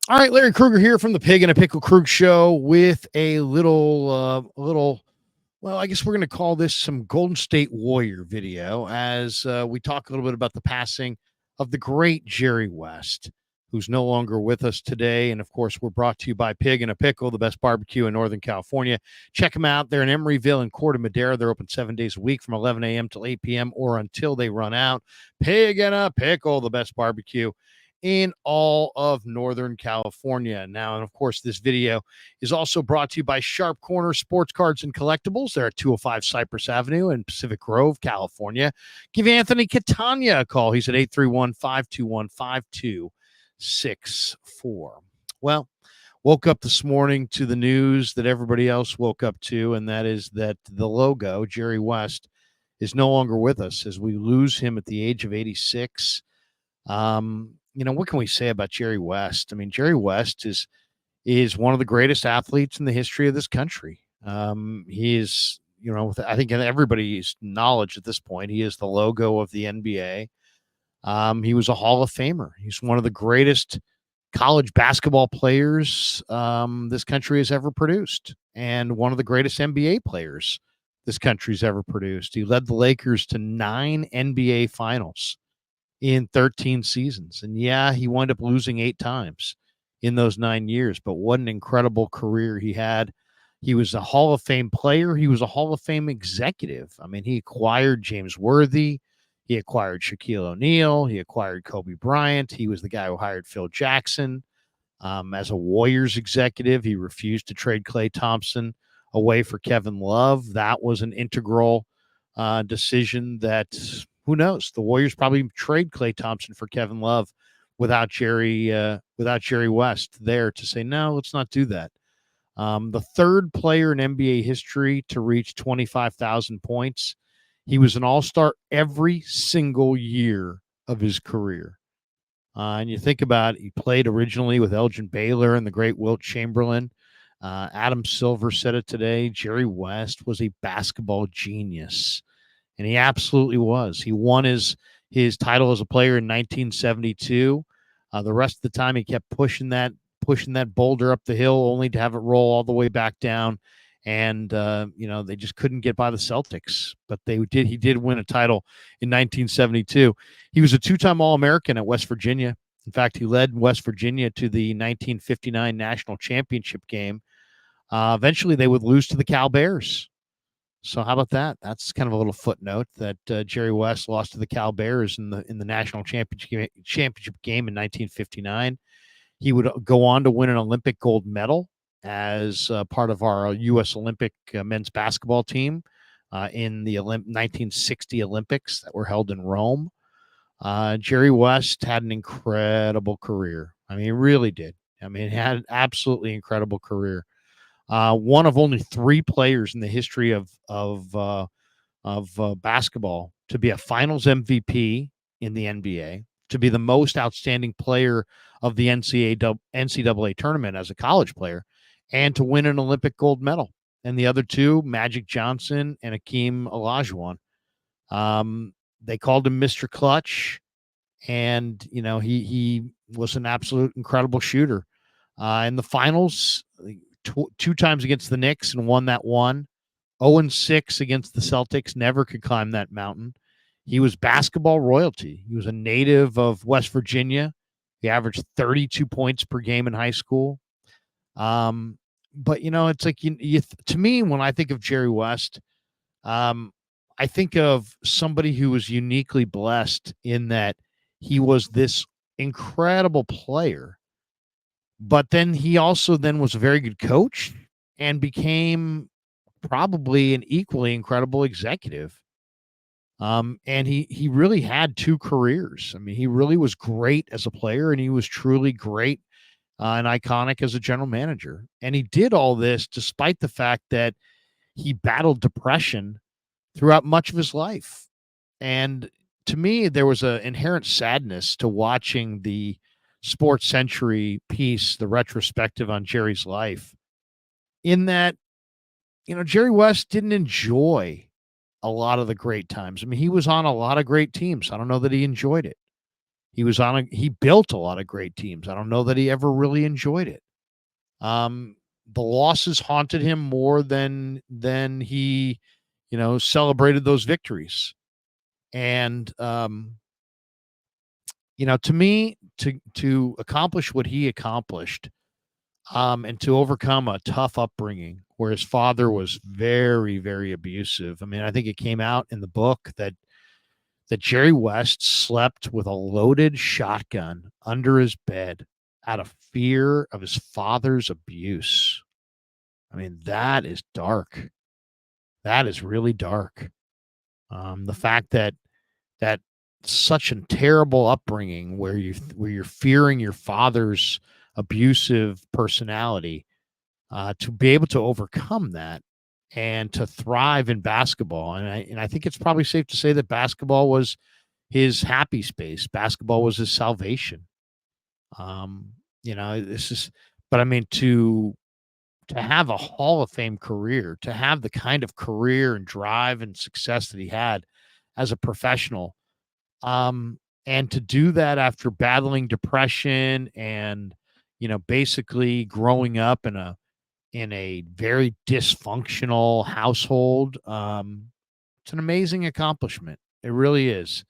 All right, Larry Kruger here from the Pig and a Pickle Krug Show with well, I guess we're going to call this some Golden State Warrior video as we talk a little bit about the passing of the great Jerry West, who's no longer with us today. And of course, we're brought to you by Pig and a Pickle, the best barbecue in Northern California. Check them out. They're in Emeryville and Corte Madera. They're open 7 days a week from 11 a.m. till 8 p.m. or until they run out. Pig and a Pickle, the best barbecue in all of Northern California. Now, and of course, this video is also brought to you by Sharp Corner Sports Cards and Collectibles. They're at 205 Cypress Avenue in Pacific Grove, California. Give Anthony Catania a call. He's at 831-521-5264. Well, woke up this morning to the news that everybody else woke up to, and that is that the logo, Jerry West, is no longer with us as we lose him at the age of 86. What can we say about Jerry West? I mean, Jerry West is one of the greatest athletes in the history of this country. He is, I think in everybody's knowledge at this point, he is the logo of the NBA. He was a Hall of Famer. He's one of the greatest college basketball players this country has ever produced, and one of the greatest NBA players this country's ever produced. He led the Lakers to 9 NBA finals in 13 seasons. And yeah, he wound up losing 8 times in those 9 years, but what an incredible career he had. He was a Hall of Fame player. He was a Hall of Fame executive. I mean, he acquired James Worthy. He acquired Shaquille O'Neal. He acquired Kobe Bryant. He was the guy who hired Phil Jackson. As a Warriors executive, he refused to trade Klay Thompson away for Kevin Love. That was an integral decision that, who knows, the Warriors probably trade Klay Thompson for Kevin Love without Jerry West there to say, no, let's not do that. The third player in NBA history to reach 25,000 points. He was an all-star every single year of his career. And you think about it, he played originally with Elgin Baylor and the great Wilt Chamberlain. Adam Silver said it today. Jerry West was a basketball genius, and he absolutely was. He won his title as a player in 1972. The rest of the time, he kept pushing that boulder up the hill, only to have it roll all the way back down. And they just couldn't get by the Celtics, but he did win a title in 1972. He was a 2-time All-American at West Virginia. In fact, he led West Virginia to the 1959 national championship game. Eventually, they would lose to the Cal Bears. So how about that? That's kind of a little footnote that Jerry West lost to the Cal Bears in the national championship game in 1959. He would go on to win an Olympic gold medal as part of our U.S. Olympic men's basketball team in the 1960 Olympics that were held in Rome. Jerry West had an incredible career. I mean, he really did. I mean, he had an absolutely incredible career. One of only 3 players in the history of basketball to be a Finals MVP in the NBA, to be the most outstanding player of the NCAA tournament as a college player, and to win an Olympic gold medal. And the other 2, Magic Johnson and Hakeem Olajuwon. They called him Mr. Clutch, and he was an absolute incredible shooter. In the finals, 2 times against the Knicks and won that one. 0-6 against the Celtics, never could climb that mountain. He was basketball royalty. He was a native of West Virginia. He averaged 32 points per game in high school. But it's like to me, when I think of Jerry West, I think of somebody who was uniquely blessed in that he was this incredible player, but then he also then was a very good coach and became probably an equally incredible executive. And he really had 2 careers. I mean, he really was great as a player, and he was truly great and iconic as a general manager. And he did all this despite the fact that he battled depression throughout much of his life. And to me, there was an inherent sadness to watching the Sports Century piece, the retrospective on Jerry's life, in that, Jerry West didn't enjoy a lot of the great times. I mean, he was on a lot of great teams. I don't know that he enjoyed it. He built a lot of great teams. I don't know that he ever really enjoyed it. The losses haunted him more than he, celebrated those victories. And to me, to accomplish what he accomplished, and to overcome a tough upbringing where his father was very, very abusive. I mean, I think it came out in the book that Jerry West slept with a loaded shotgun under his bed out of fear of his father's abuse. I mean, that is dark. That is really dark. The fact that such a terrible upbringing where you're fearing your father's abusive personality, to be able to overcome that and to thrive in basketball. And I think it's probably safe to say that basketball was his happy space. Basketball was his salvation. This is, but I mean, to have a Hall of Fame career, to have the kind of career and drive and success that he had as a professional, and to do that after battling depression and, basically growing up in a very dysfunctional household, it's an amazing accomplishment. It really is.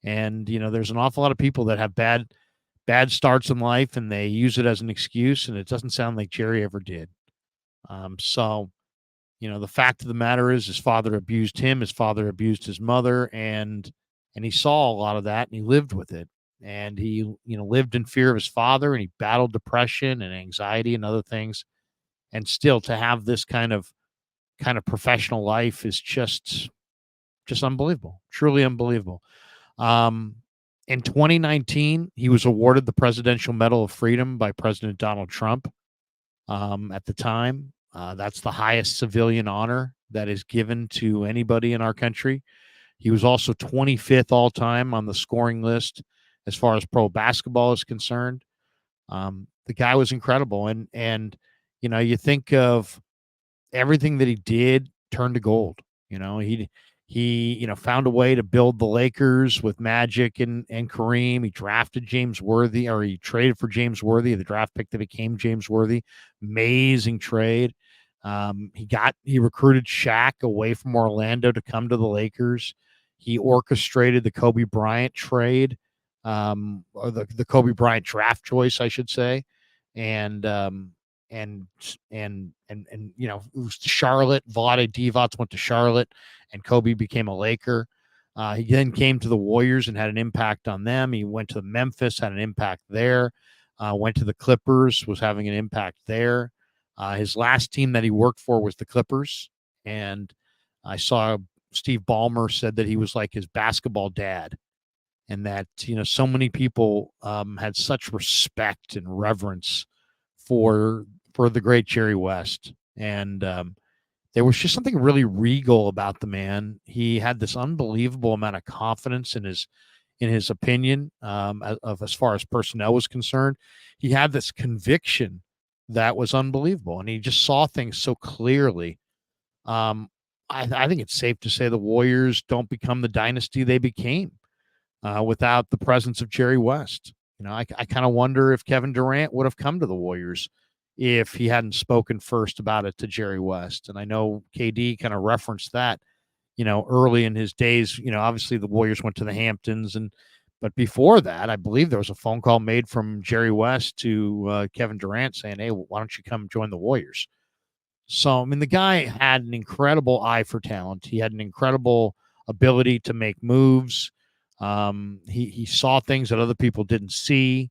And, there's an awful lot of people that have bad starts in life and they use it as an excuse, and it doesn't sound like Jerry ever did. So, the fact of the matter is his father abused him, his father abused his mother, and he saw a lot of that and he lived with it. And he, lived in fear of his father, and he battled depression and anxiety and other things. And still to have this kind of professional life is just unbelievable, truly unbelievable. In 2019, he was awarded the Presidential Medal of Freedom by President Donald Trump. At the time, that's the highest civilian honor that is given to anybody in our country. He was also 25th all time on the scoring list as far as pro basketball is concerned. The guy was incredible, and you think of everything that he did turn to gold. He found a way to build the Lakers with Magic and Kareem. He drafted James Worthy, or he traded for James Worthy, the draft pick that became James Worthy. Amazing trade. He recruited Shaq away from Orlando to come to the Lakers. He orchestrated the Kobe Bryant trade, or the Kobe Bryant draft choice, I should say. And it was Charlotte. Vlade Divac went to Charlotte, and Kobe became a Laker. He then came to the Warriors and had an impact on them. He went to Memphis, had an impact there. Went to the Clippers, was having an impact there. His last team that he worked for was the Clippers, and I saw Steve Ballmer said that he was like his basketball dad, and that so many people had such respect and reverence for the great Jerry West. And there was just something really regal about the man. He had this unbelievable amount of confidence in his opinion, of as far as personnel was concerned. He had this conviction that was unbelievable, and he just saw things so clearly. I think it's safe to say the Warriors don't become the dynasty they became without the presence of Jerry West. I kind of wonder if Kevin Durant would have come to the Warriors if he hadn't spoken first about it to Jerry West. And I know KD kind of referenced that, early in his days. Obviously the Warriors went to the Hamptons, but before that, I believe there was a phone call made from Jerry West to Kevin Durant saying, "Hey, why don't you come join the Warriors?" So, I mean, the guy had an incredible eye for talent. He had an incredible ability to make moves. He saw things that other people didn't see.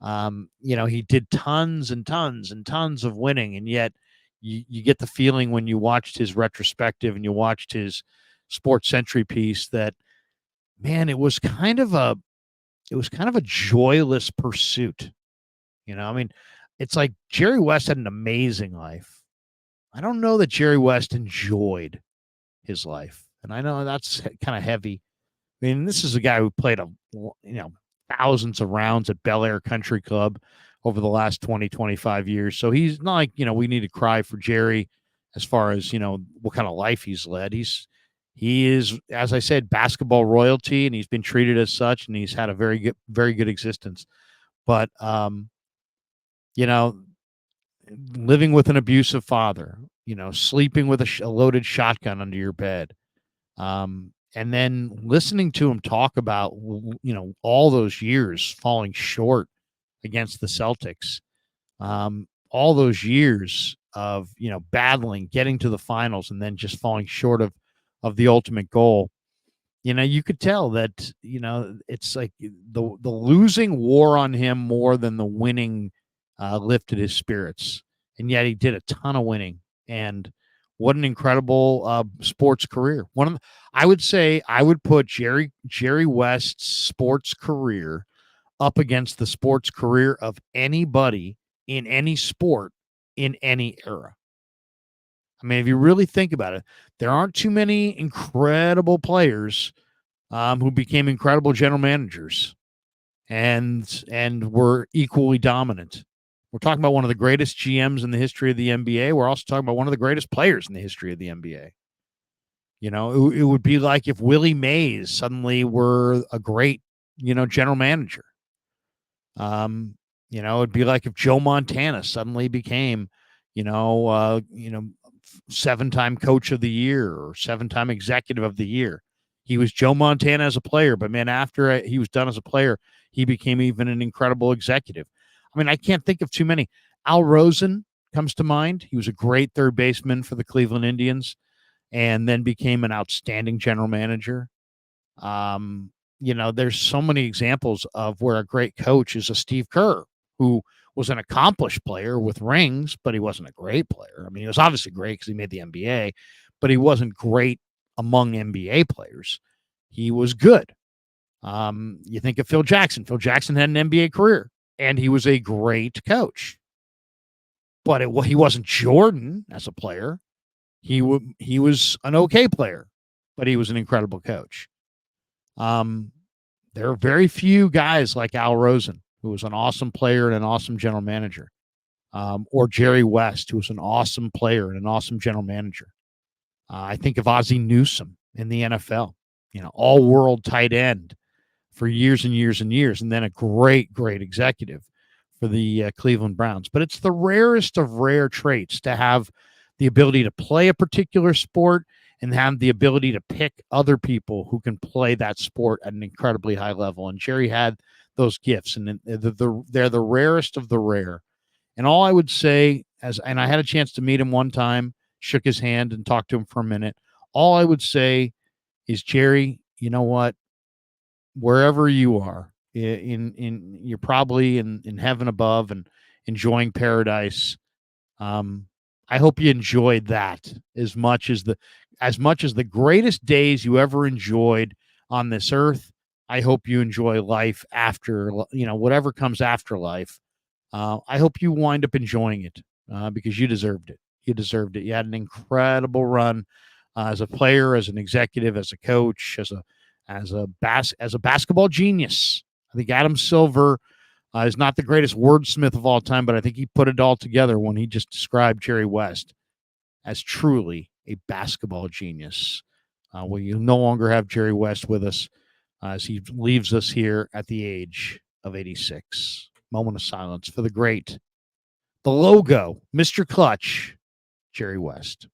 He did tons and tons and tons of winning, and yet you get the feeling when you watched his retrospective and you watched his Sports Century piece that, man, it was kind of a joyless pursuit. I mean, it's like Jerry West had an amazing life. I don't know that Jerry West enjoyed his life, and I know that's kind of heavy. I mean, this is a guy who played thousands of rounds at Bel Air Country Club over the last 20, 25 years. So he's not like, we need to cry for Jerry as far as, what kind of life he's led. He is, as I said, basketball royalty, and he's been treated as such, and he's had a very good existence. But you know, living with an abusive father, sleeping with a loaded shotgun under your bed, and then listening to him talk about all those years falling short against the Celtics, all those years of battling, getting to the finals, and then just falling short of the ultimate goal. You could tell that it's like the losing wore on him more than the winning lifted his spirits, and yet he did a ton of winning. And what an incredible sports career! I would say I would put Jerry West's sports career up against the sports career of anybody in any sport in any era. I mean, if you really think about it, there aren't too many incredible players who became incredible general managers and were equally dominant. We're talking about one of the greatest GMs in the history of the NBA. We're also talking about one of the greatest players in the history of the NBA. It would be like if Willie Mays suddenly were a great, general manager. It'd be like if Joe Montana suddenly became, 7-time coach of the year or 7-time executive of the year. He was Joe Montana as a player, but man, after he was done as a player, he became even an incredible executive. I mean, I can't think of too many. Al Rosen comes to mind. He was a great third baseman for the Cleveland Indians and then became an outstanding general manager. There's so many examples of where a great coach is a Steve Kerr, who was an accomplished player with rings, but he wasn't a great player. I mean, he was obviously great because he made the NBA, but he wasn't great among NBA players. He was good. You think of Phil Jackson. Phil Jackson had an NBA career, and he was a great coach. But he wasn't Jordan as a player. He was an okay player, but he was an incredible coach. There are very few guys like Al Rosen, who was an awesome player and an awesome general manager, or Jerry West, who was an awesome player and an awesome general manager. I think of Ozzie Newsome in the NFL, all-world tight end for years and years and years, and then a great, great executive for the Cleveland Browns. But it's the rarest of rare traits to have the ability to play a particular sport and have the ability to pick other people who can play that sport at an incredibly high level. And Jerry had those gifts, and they're the rarest of the rare. And all I would say, and I had a chance to meet him one time, shook his hand and talked to him for a minute. All I would say is, Jerry, you know what? Wherever you are, you're probably in heaven above and enjoying paradise. I hope you enjoyed that as much as the greatest days you ever enjoyed on this earth. I hope you enjoy life after, whatever comes after life. I hope you wind up enjoying it because you deserved it. You deserved it. You had an incredible run as a player, as an executive, as a coach, as a basketball genius. I think Adam Silver is not the greatest wordsmith of all time, but I think he put it all together when he just described Jerry West as truly a basketball genius. Well, you no longer have Jerry West with us as he leaves us here at the age of 86. Moment of silence for the great, the logo, Mr. Clutch, Jerry West.